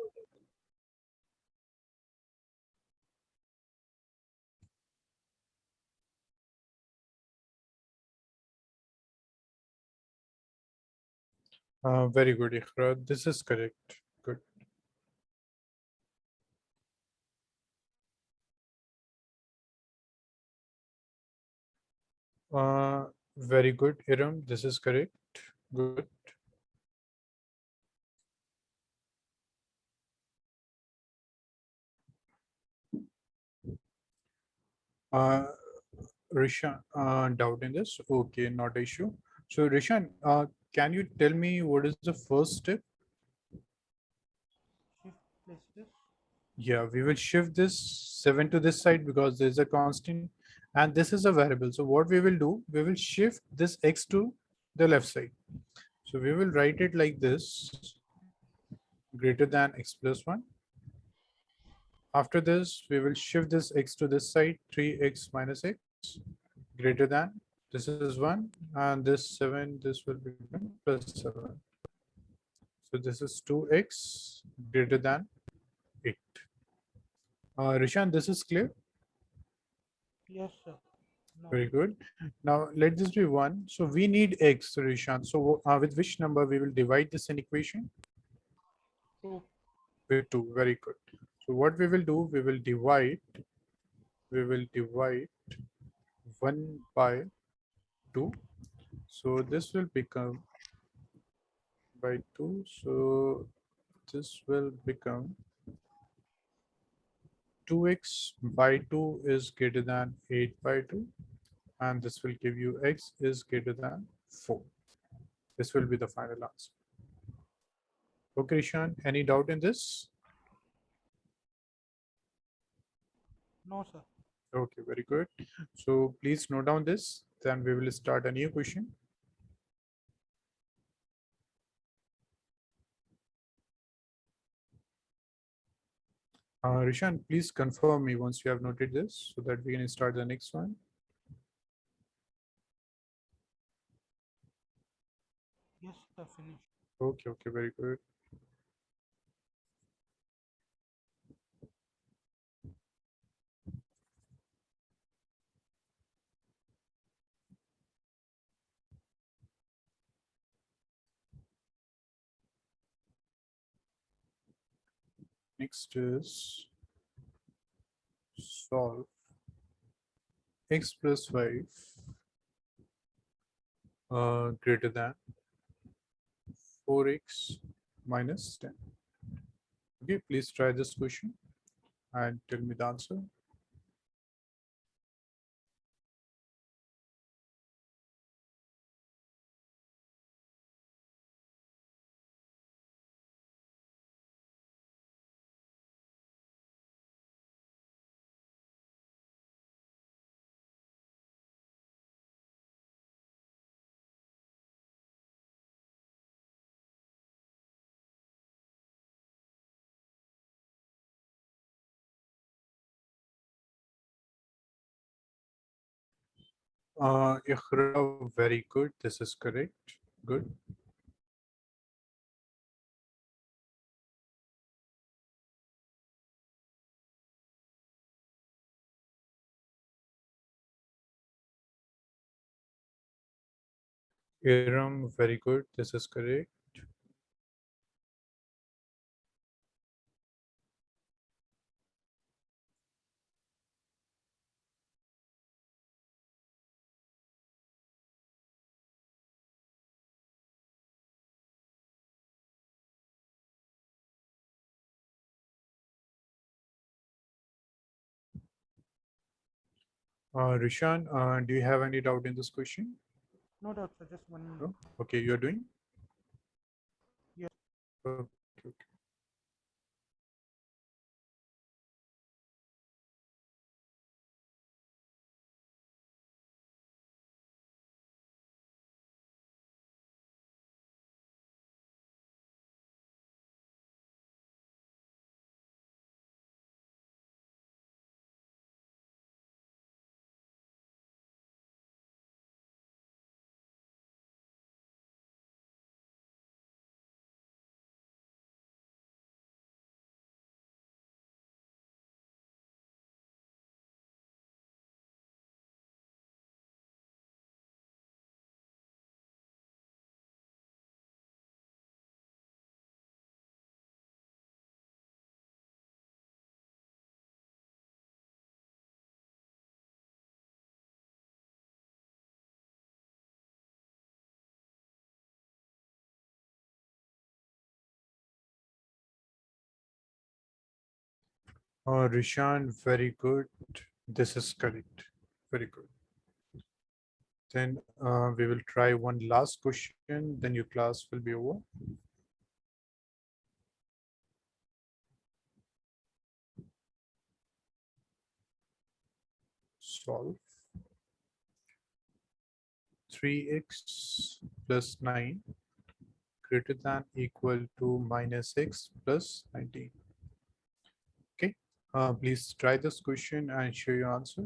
Very good, Ikhra. This is correct. Good. Very good, Iram. This is correct. Good. Uh, Rishan, doubt in this? Okay, not an issue. So, Rishan, can you tell me what is the first step? Shift places. Yeah, we will shift this 7 to this side because there is a constant and this is a variable. So what we will do, we will shift this x to the left side. So we will write it like this, greater than x plus 1. After this, we will shift this x to this side, 3x minus x, greater than, this is 1, and this 7, this will become plus 7. So this is 2x greater than 8. Rishan, this is clear? Yes, sir. No. Very good. Now let this be 1. So we need x, Rishan. So with which number we will divide this inequation? 2. With 2. Very good. So what we will do, we will divide 1 by 2. So this will become by 2. So this will become 2x by 2 is greater than 8 by 2, and this will give you x is greater than 4. This will be the final answer. Okay, Ishan, any doubt in this? No, sir. Okay, very good. So please note down this, then we will start a new question. Rishan, please confirm me once you have noted this so that we can start the next one. Yes, sir. Finish. Okay, very good. Next is solve x plus 5 greater than 4x minus 10. Okay, please try this question and tell me the answer. Ikhra, very good. This is correct. Good. Iram, very good. This is correct. Rishan, do you have any doubt in this question? No doubt, sir. Just 1 minute. No? Okay, you're doing? Yes. Okay. Rishan, very good. This is correct. Very good. Then we will try one last question, then your class will be over. Solve 3x plus 9 greater than equal to minus x plus 19. Okay, please try this question and show your answer.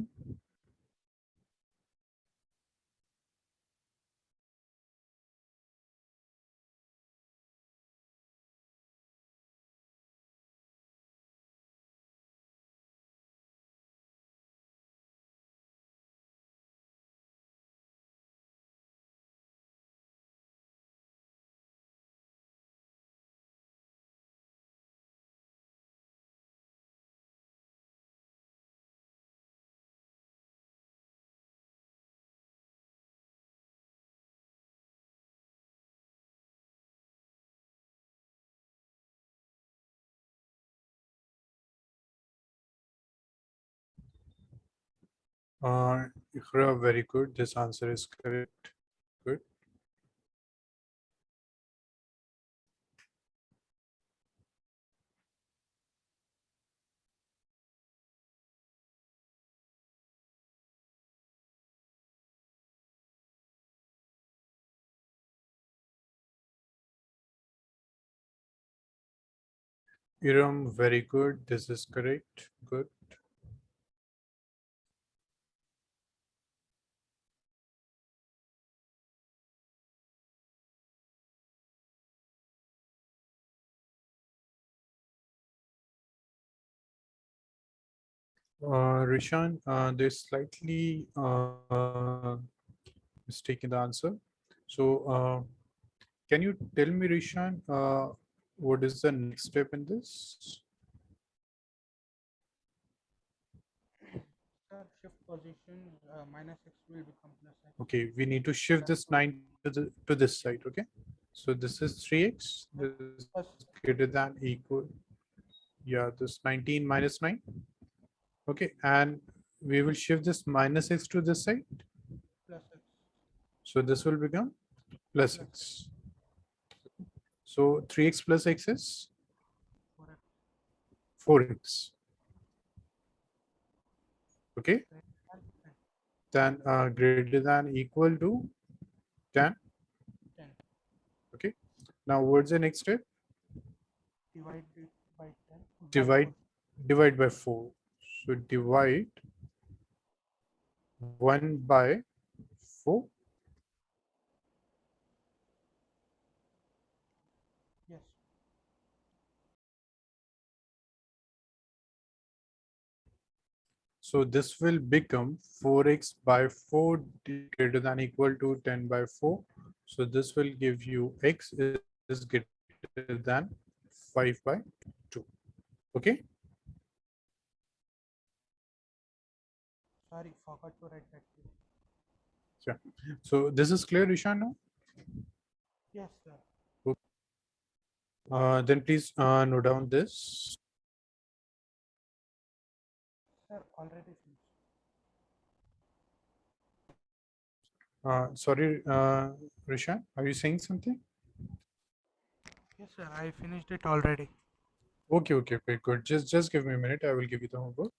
Iqra, very good. This answer is correct. Good. Iram, very good. This is correct. Good. Rishan, there's slightly mistake in the answer. So, can you tell me, Rishan, what is the next step in this? Sir, shift position minus x will become plus x. Okay, we need to shift this 9 to this side. Okay, so this is 3x. This is greater than equal. Yeah, this 19 minus 9. Okay, and we will shift this minus x to this side. Plus x. So this will become plus x. So 3x plus x is 4x. 4x. Okay, And then greater than equal to 10. 10. Okay, now what's the next step? Divide it by 10. Divide by 4. So divide 1 by 4. Yes. So this will become 4x by 4 greater than equal to 10 by 4. So this will give you x is greater than 5 by 2. Okay. Sorry, forgot to write that. Yeah. So this is clear, Ishan, now? Yes, sir. Then please note down this. Sir, already finished. Sorry, Rishan, are you saying something? Yes, sir. I finished it already. Okay, good. Just give me a minute. I will give you the homework.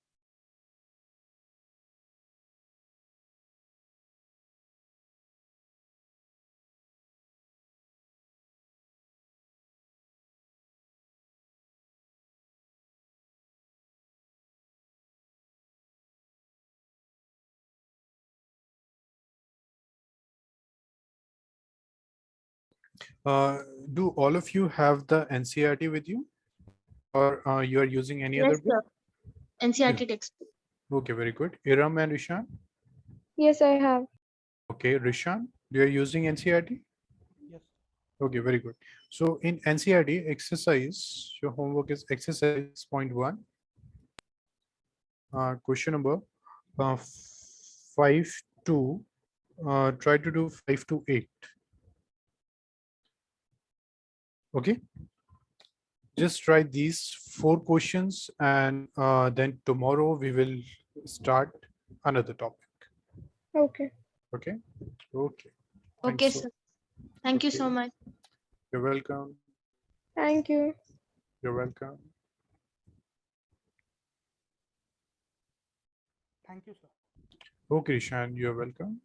Do all of you have the NCERT with you, or you are using any other Yes, book? sir. NCERT textbook. Okay, very good. Iram and Rishan. Yes, I have. Okay, Rishan, you are using NCERT? Yes. Okay, very good. So in NCERT exercise, your homework is exercise 6.1. Question number 5 to try to do 5 to 8. Okay. Just try these 4 questions, and then tomorrow we will start another topic. Okay. Okay. Okay. Okay, So, sir. Thank you so okay. much. You're welcome. Thank you. You're welcome. Thank you, sir. Okay, Rishan, you're welcome.